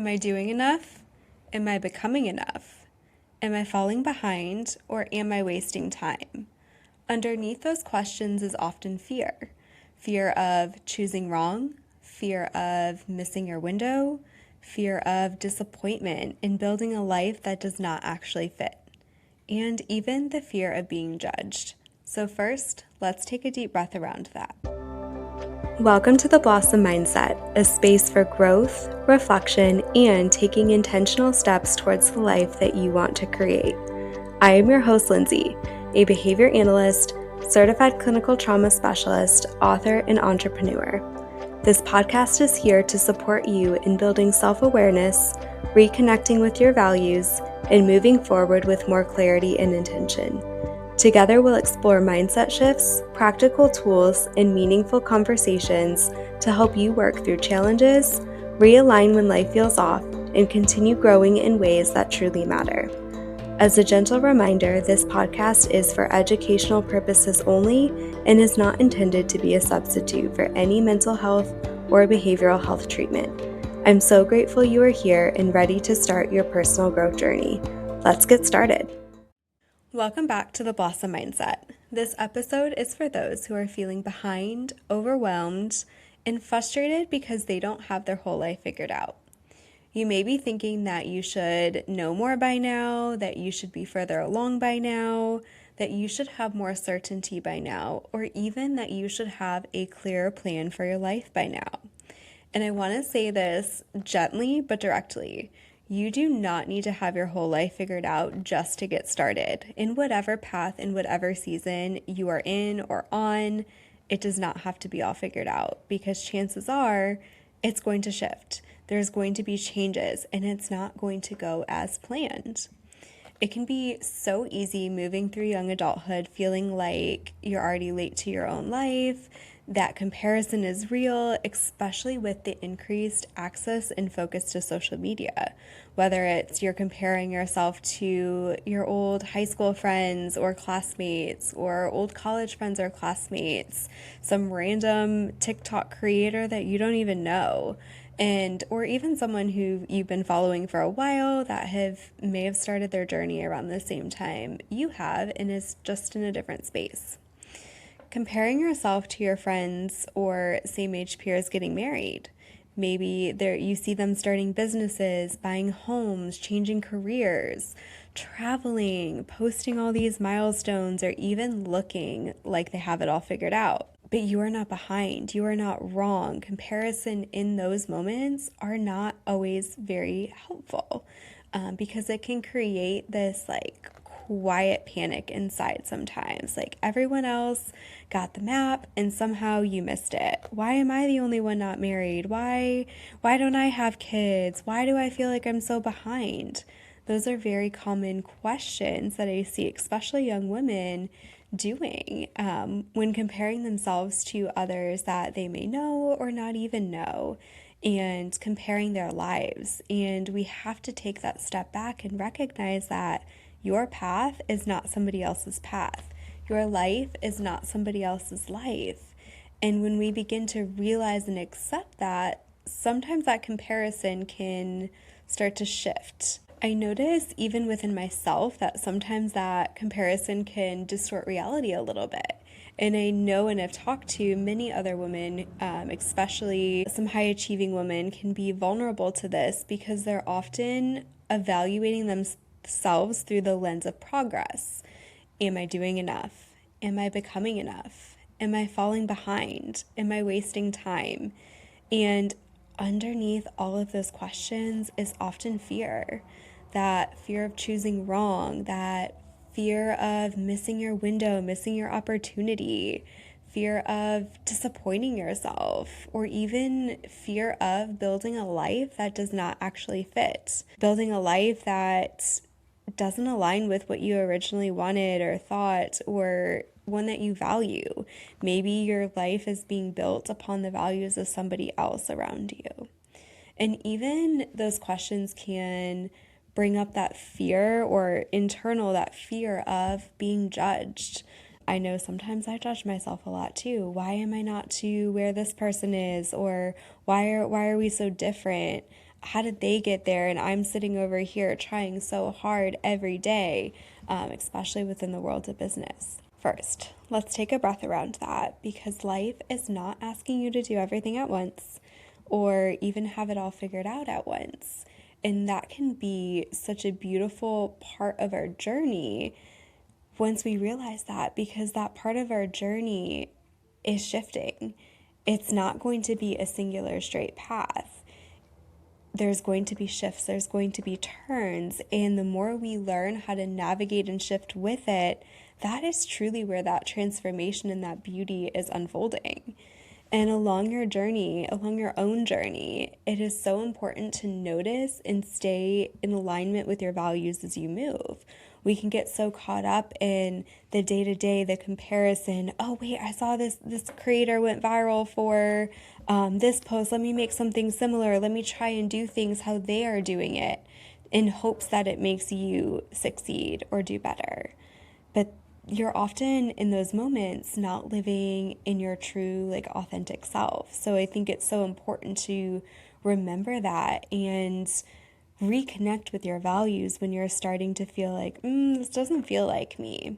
Am I doing enough? Am I becoming enough? Am I falling behind, or am I wasting time? Underneath those questions is often fear. Fear of choosing wrong, fear of missing your window, fear of disappointment in building a life that does not actually fit, and even the fear of being judged. So first, let's take a deep breath around that. Welcome to the Blossom Mindset, a space for growth, reflection, and taking intentional steps towards the life that you want to create. I am your host, Lindsay, a behavior analyst, certified clinical trauma specialist, author, and entrepreneur. This podcast is here to support you in building self-awareness, reconnecting with your values, and moving forward with more clarity and intention. Together, we'll explore mindset shifts, practical tools, and meaningful conversations to help you work through challenges, realign when life feels off, and continue growing in ways that truly matter. As a gentle reminder, this podcast is for educational purposes only and is not intended to be a substitute for any mental health or behavioral health treatment. I'm so grateful you are here and ready to start your personal growth journey. Let's get started. Welcome back to the Blossom Mindset. This episode is for those who are feeling behind, overwhelmed, and frustrated because they don't have their whole life figured out. You may be thinking that you should know more by now, that you should be further along by now, that you should have more certainty by now, or even that you should have a clearer plan for your life by now. And I want to say this gently but directly. You do not need to have your whole life figured out just to get started. In whatever path, in whatever season you are in or on, it does not have to be all figured out because chances are it's going to shift. There's going to be changes and it's not going to go as planned. It can be so easy moving through young adulthood feeling like you're already late to your own life. That comparison is real, especially with the increased access and focus to social media. Whether it's you're comparing yourself to your old high school friends or classmates, or old college friends or classmates, some random TikTok creator that you don't even know, or even someone who you've been following for a while that may have started their journey around the same time you have and is just in a different space. Comparing yourself to your friends or same-age peers getting married. Maybe you see them starting businesses, buying homes, changing careers, traveling, posting all these milestones, or even looking like they have it all figured out. But you are not behind. You are not wrong. Comparison in those moments are not always very helpful because it can create this quiet panic inside sometimes. Like everyone else got the map and somehow you missed it. Why am I the only one not married? Why don't I have kids? Why do I feel like I'm so behind? Those are very common questions that I see, especially young women doing when comparing themselves to others that they may know or not even know, and comparing their lives. And we have to take that step back and recognize that your path is not somebody else's path. Your life is not somebody else's life. And when we begin to realize and accept that, sometimes that comparison can start to shift. I notice even within myself that sometimes that comparison can distort reality a little bit. And I know and have talked to many other women, especially some high achieving women, can be vulnerable to this because they're often evaluating themselves through the lens of progress. Am I doing enough? Am I becoming enough? Am I falling behind? Am I wasting time? And underneath all of those questions is often fear. That fear of choosing wrong, that fear of missing your window, missing your opportunity, fear of disappointing yourself, or even fear of building a life that does not actually fit, building a life that doesn't align with what you originally wanted or thought, or one that you value. Maybe your life is being built upon the values of somebody else around you. And even those questions can bring up that fear or that fear of being judged. I know sometimes I judge myself a lot too. Why am I not to where this person is? Or why are we so different? how did they get there? And I'm sitting over here trying so hard every day, especially within the world of business. First, let's take a breath around that, because life is not asking you to do everything at once or even have it all figured out at once. And that can be such a beautiful part of our journey once we realize that, because that part of our journey is shifting. It's not going to be a singular straight path. There's going to be shifts, there's going to be turns, and the more we learn how to navigate and shift with it, that is truly where that transformation and that beauty is unfolding. And along your journey, along your own journey, it is so important to notice and stay in alignment with your values as you move. We can get so caught up in the day-to-day, the comparison. Oh, wait, I saw this creator went viral for this post. Let me make something similar. Let me try and do things how they are doing it, in hopes that it makes you succeed or do better. But you're often in those moments not living in your true, like, authentic self. So I think it's so important to remember that and reconnect with your values when you're starting to feel like, this doesn't feel like me.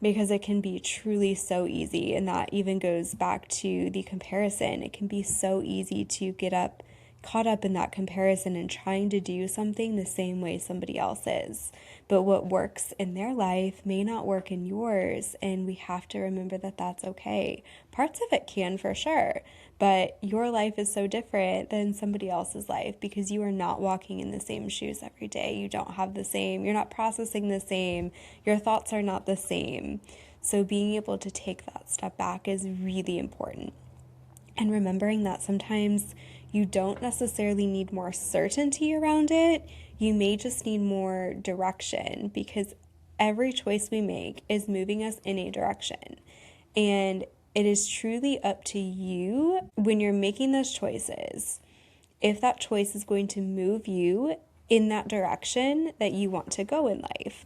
Because it can be truly so easy. And that even goes back to the comparison. It can be so easy to get caught up in that comparison and trying to do something the same way somebody else is. But what works in their life may not work in yours, and we have to remember that that's okay. Parts of it can, for sure, but your life is so different than somebody else's life, because you are not walking in the same shoes every day. You don't have the same, you're not processing the same, your thoughts are not the same. So being able to take that step back is really important. And remembering that sometimes you don't necessarily need more certainty around it. You may just need more direction, because every choice we make is moving us in a direction. And it is truly up to you when you're making those choices, if that choice is going to move you in that direction that you want to go in life.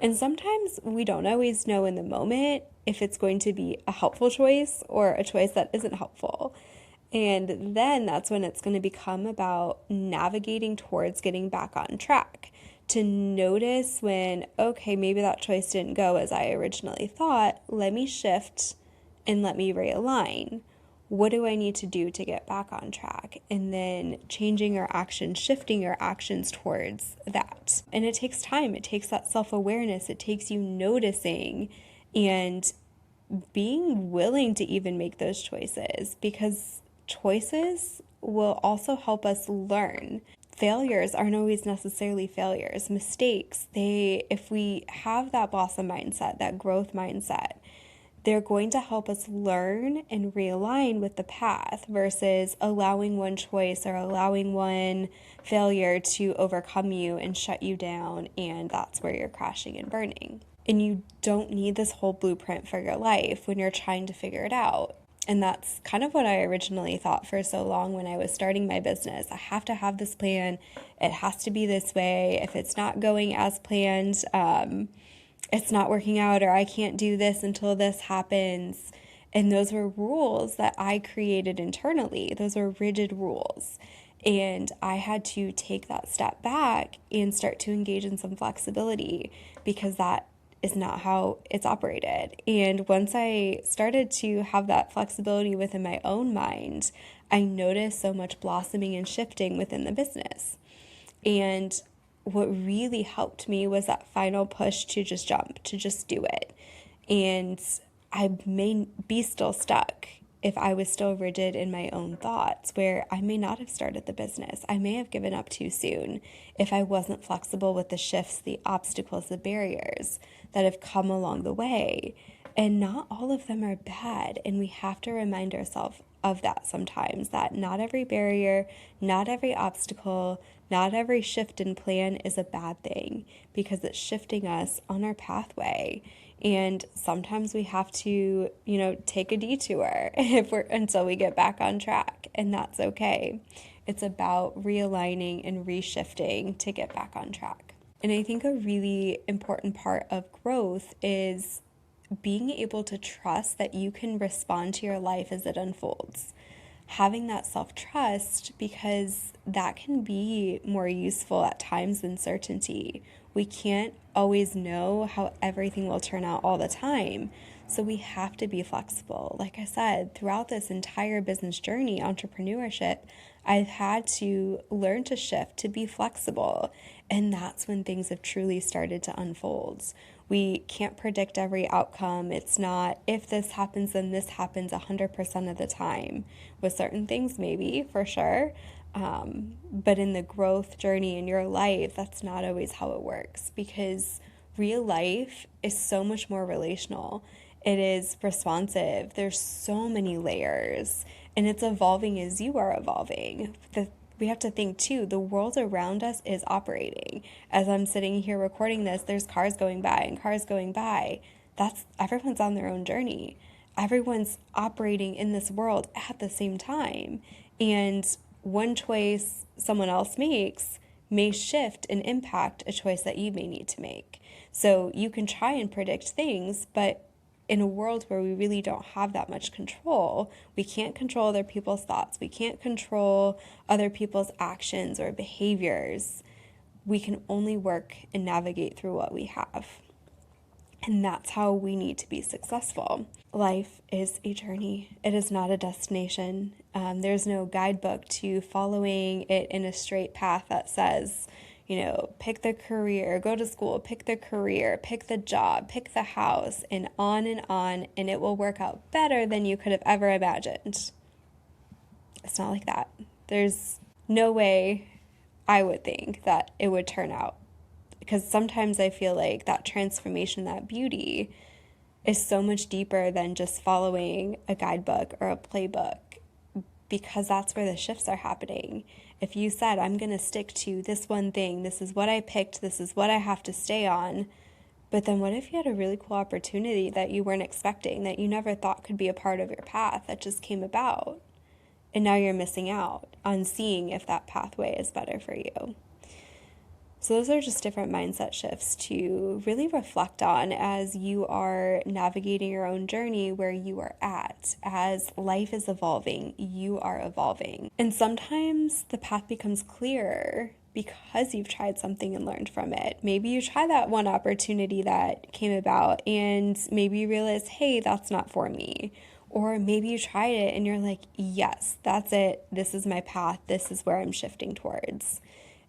And sometimes we don't always know in the moment if it's going to be a helpful choice or a choice that isn't helpful. And then that's when it's going to become about navigating towards getting back on track. To notice when, okay, maybe that choice didn't go as I originally thought. Let me shift and let me realign. What do I need to do to get back on track? And then changing our actions, shifting your actions towards that. And it takes time. It takes that self-awareness. It takes you noticing and being willing to even make those choices, because choices will also help us learn. Failures aren't always necessarily failures. Mistakes, if we have that blossom mindset, that growth mindset, they're going to help us learn and realign with the path, versus allowing one choice or allowing one failure to overcome you and shut you down, and that's where you're crashing and burning. And you don't need this whole blueprint for your life when you're trying to figure it out. And that's kind of what I originally thought for so long when I was starting my business. I have to have this plan. It has to be this way. If it's not going as planned, it's not working out, or I can't do this until this happens. And those were rules that I created internally. Those were rigid rules. And I had to take that step back and start to engage in some flexibility, because that is not how it's operated. And once I started to have that flexibility within my own mind, I noticed so much blossoming and shifting within the business. And what really helped me was that final push to just jump, to just do it. And I may be still stuck if I was still rigid in my own thoughts, where I may not have started the business. I may have given up too soon if I wasn't flexible with the shifts, the obstacles, the barriers that have come along the way. And not all of them are bad. And we have to remind ourselves of that sometimes, that not every barrier, not every obstacle, not every shift in plan is a bad thing, because it's shifting us on our pathway. And sometimes we have to, take a detour until we get back on track, and that's okay. It's about realigning and reshifting to get back on track. And I think a really important part of growth is being able to trust that you can respond to your life as it unfolds. having that self-trust, because that can be more useful at times than certainty. We can't always know how everything will turn out all the time. So we have to be flexible. Like I said, throughout this entire business journey, entrepreneurship, I've had to learn to shift, to be flexible. And that's when things have truly started to unfold. We can't predict every outcome. It's not if this happens, then this happens 100% of the time. With certain things, maybe, for sure. But in the growth journey in your life, that's not always how it works, because real life is so much more relational. It is responsive. There's so many layers, and it's evolving as you are evolving. We have to think too, the world around us is operating. As I'm sitting here recording this, there's cars going by and cars going by. Everyone's on their own journey. Everyone's operating in this world at the same time. And one choice someone else makes may shift and impact a choice that you may need to make. So you can try and predict things, but in a world where we really don't have that much control, we can't control other people's thoughts, we can't control other people's actions or behaviors. We can only work and navigate through what we have. And that's how we need to be successful. Life is a journey. It is not a destination. There's no guidebook to following it in a straight path that says, pick the career, go to school, pick the career, pick the job, pick the house, and on, and it will work out better than you could have ever imagined. It's not like that. There's no way I would think that it would turn out, because sometimes I feel like that transformation, that beauty, is so much deeper than just following a guidebook or a playbook, because that's where the shifts are happening. If you said, I'm going to stick to this one thing, this is what I picked, this is what I have to stay on, but then what if you had a really cool opportunity that you weren't expecting, that you never thought could be a part of your path, that just came about, and now you're missing out on seeing if that pathway is better for you? So those are just different mindset shifts to really reflect on as you are navigating your own journey, where you are at. As life is evolving, you are evolving. And sometimes the path becomes clearer because you've tried something and learned from it. Maybe you try that one opportunity that came about and maybe you realize, hey, that's not for me. Or maybe you tried it and you're like, yes, that's it. This is my path. This is where I'm shifting towards.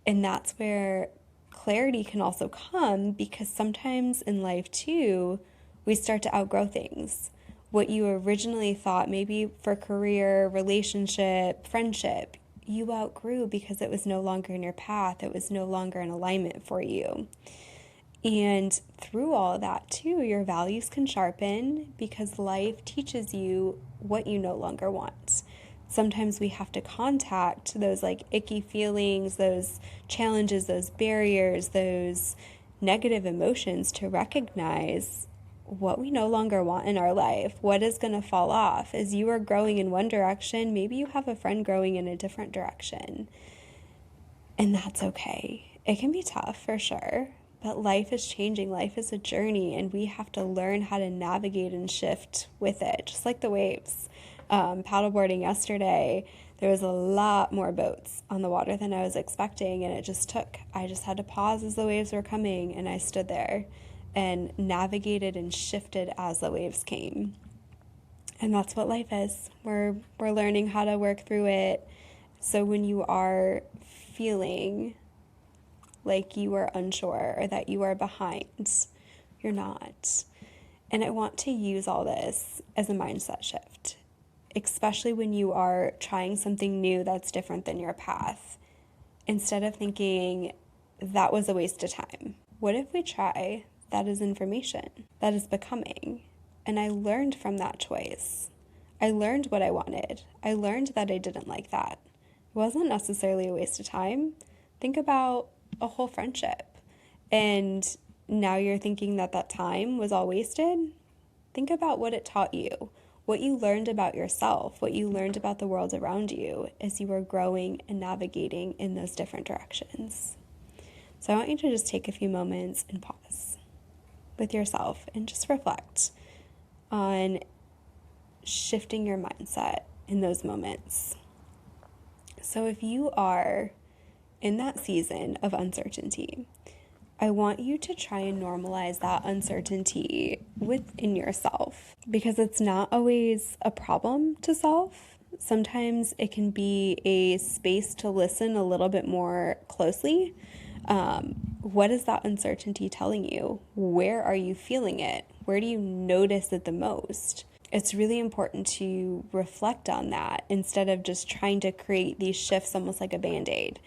And that's where clarity can also come, because sometimes in life too, we start to outgrow things. What you originally thought, maybe for career, relationship, friendship, you outgrew because it was no longer in your path. It was no longer in alignment for you. And through all of that too, your values can sharpen, because life teaches you what you no longer want. Sometimes we have to contact those icky feelings, those challenges, those barriers, those negative emotions to recognize what we no longer want in our life, what is going to fall off. As you are growing in one direction, maybe you have a friend growing in a different direction. And that's okay. It can be tough for sure, but life is changing. Life is a journey, and we have to learn how to navigate and shift with it, just like the waves. Paddleboarding yesterday, there was a lot more boats on the water than I was expecting, and I just had to pause as the waves were coming, and I stood there and navigated and shifted as the waves came. And that's what life is. We're learning how to work through it. So when you are feeling like you are unsure or that you are behind, you're not. And I want to use all this as a mindset shift, especially when you are trying something new that's different than your path. Instead of thinking that was a waste of time, what if we try that is information, that is becoming? And I learned from that choice. I learned what I wanted. I learned that I didn't like that. It wasn't necessarily a waste of time. Think about a whole friendship, and now you're thinking that time was all wasted. Think about what it taught you, what you learned about yourself, what you learned about the world around you as you were growing and navigating in those different directions. So I want you to just take a few moments and pause with yourself and just reflect on shifting your mindset in those moments. So if you are in that season of uncertainty, I want you to try and normalize that uncertainty within yourself, because it's not always a problem to solve. Sometimes it can be a space to listen a little bit more closely. What is that uncertainty telling you? Where are you feeling it? Where do you notice it the most? It's really important to reflect on that instead of just trying to create these shifts almost like a Band-Aid.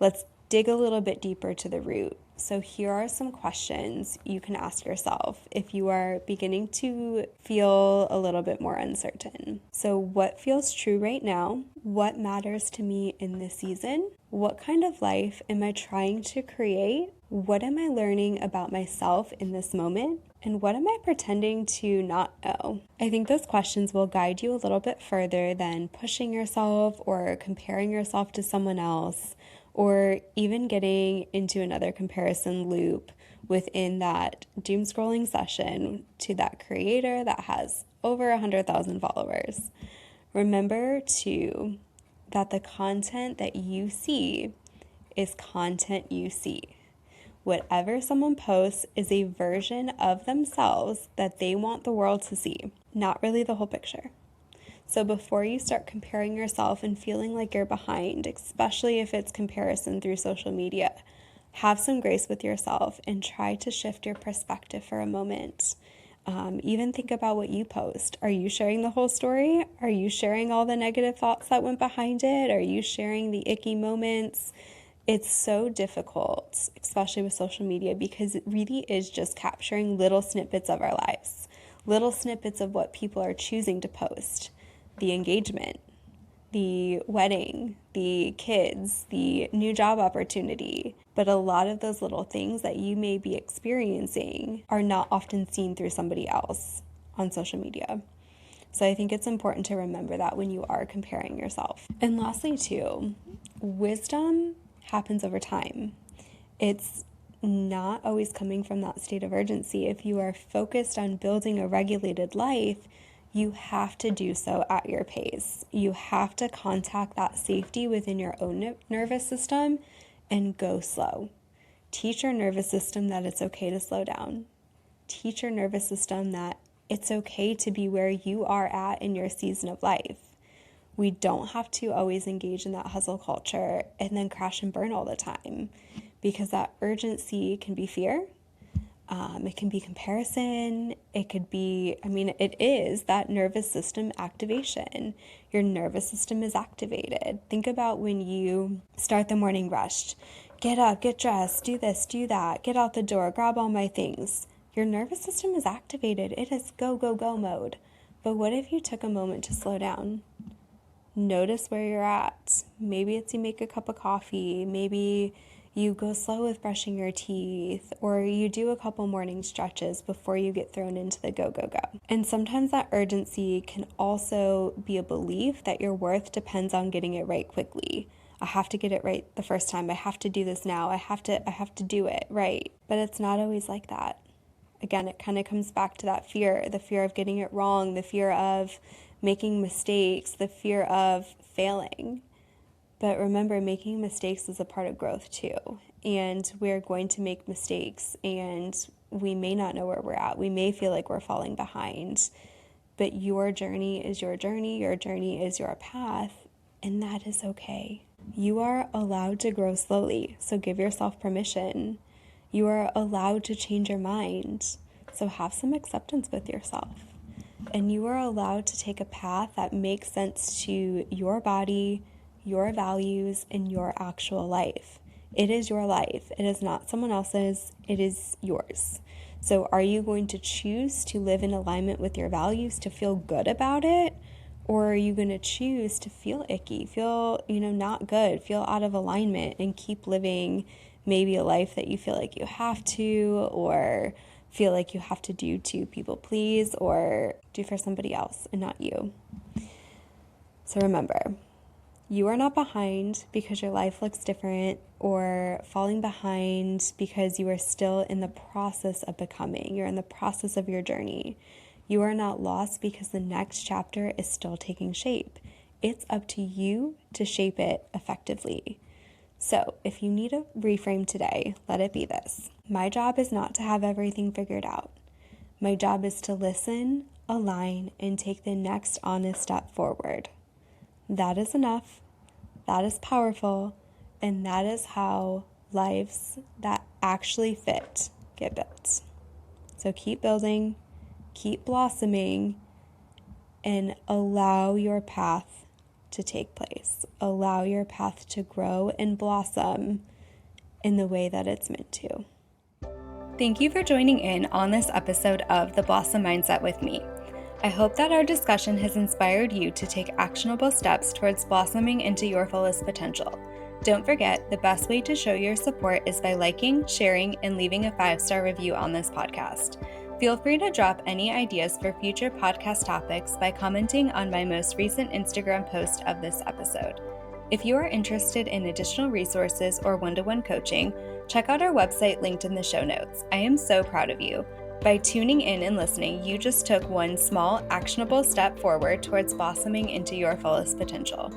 Let's dig a little bit deeper to the root. So here are some questions you can ask yourself if you are beginning to feel a little bit more uncertain. So what feels true right now? What matters to me in this season? What kind of life am I trying to create? What am I learning about myself in this moment? And what am I pretending to not know? I think those questions will guide you a little bit further than pushing yourself or comparing yourself to someone else, or even getting into another comparison loop within that doom scrolling session to that creator that has over 100,000 followers. Remember too that the content that you see is content you see. Whatever someone posts is a version of themselves that they want the world to see, not really the whole picture. So before you start comparing yourself and feeling like you're behind, especially if it's comparison through social media, have some grace with yourself and try to shift your perspective for a moment. Even think about what you post. Are you sharing the whole story? Are you sharing all the negative thoughts that went behind it? Are you sharing the icky moments? It's so difficult, especially with social media, because it really is just capturing little snippets of our lives, little snippets of what people are choosing to post. The engagement, the wedding, the kids, the new job opportunity. But a lot of those little things that you may be experiencing are not often seen through somebody else on social media. So I think it's important to remember that when you are comparing yourself. And lastly, too, wisdom happens over time. It's not always coming from that state of urgency. If you are focused on building a regulated life, you have to do so at your pace. You have to contact that safety within your own nervous system and go slow. Teach your nervous system that it's okay to slow down. Teach your nervous system that it's okay to be where you are at in your season of life. We don't have to always engage in that hustle culture and then crash and burn all the time, because that urgency can be fear. It can be comparison. It could be, it is that nervous system activation. Your nervous system is activated. Think about when you start the morning rush. Get up, get dressed, do this, do that, get out the door, grab all my things. Your nervous system is activated. It is go, go, go mode. But what if you took a moment to slow down? Notice where you're at. Maybe it's you make a cup of coffee. Maybe you go slow with brushing your teeth, or you do a couple morning stretches before you get thrown into the go, go, go. And sometimes that urgency can also be a belief that your worth depends on getting it right quickly. I have to get it right the first time. I have to do this now. I have to do it right. But it's not always like that. Again, it kind of comes back to that fear, the fear of getting it wrong, the fear of making mistakes, the fear of failing. But remember, making mistakes is a part of growth too. And we're going to make mistakes, and we may not know where we're at. We may feel like we're falling behind. But your journey is your journey is your path, and that is okay. You are allowed to grow slowly, so give yourself permission. You are allowed to change your mind, so have some acceptance with yourself. And you are allowed to take a path that makes sense to your body, your values, and your actual life. It is your life. It is not someone else's. It is yours. So are you going to choose to live in alignment with your values to feel good about it? Or are you going to choose to feel icky, feel, not good, feel out of alignment, and keep living maybe a life that you feel like you have to, or feel like you have to do to people please, or do for somebody else and not you? So remember, you are not behind because your life looks different, or falling behind because you are still in the process of becoming. You're in the process of your journey. You are not lost because the next chapter is still taking shape. It's up to you to shape it effectively. So if you need a reframe today, let it be this. My job is not to have everything figured out. My job is to listen, align, and take the next honest step forward. That is enough. That is powerful. And that is how lives that actually fit get built. So keep building, keep blossoming, and allow your path to take place. Allow your path to grow and blossom in the way that it's meant to. Thank you for joining in on this episode of The Blossom Mindset with me. I hope that our discussion has inspired you to take actionable steps towards blossoming into your fullest potential. Don't forget, the best way to show your support is by liking, sharing, and leaving a 5-star review on this podcast. Feel free to drop any ideas for future podcast topics by commenting on my most recent Instagram post of this episode. If you are interested in additional resources or one-to-one coaching, check out our website linked in the show notes. I am so proud of you. By tuning in and listening, you just took one small, actionable step forward towards blossoming into your fullest potential.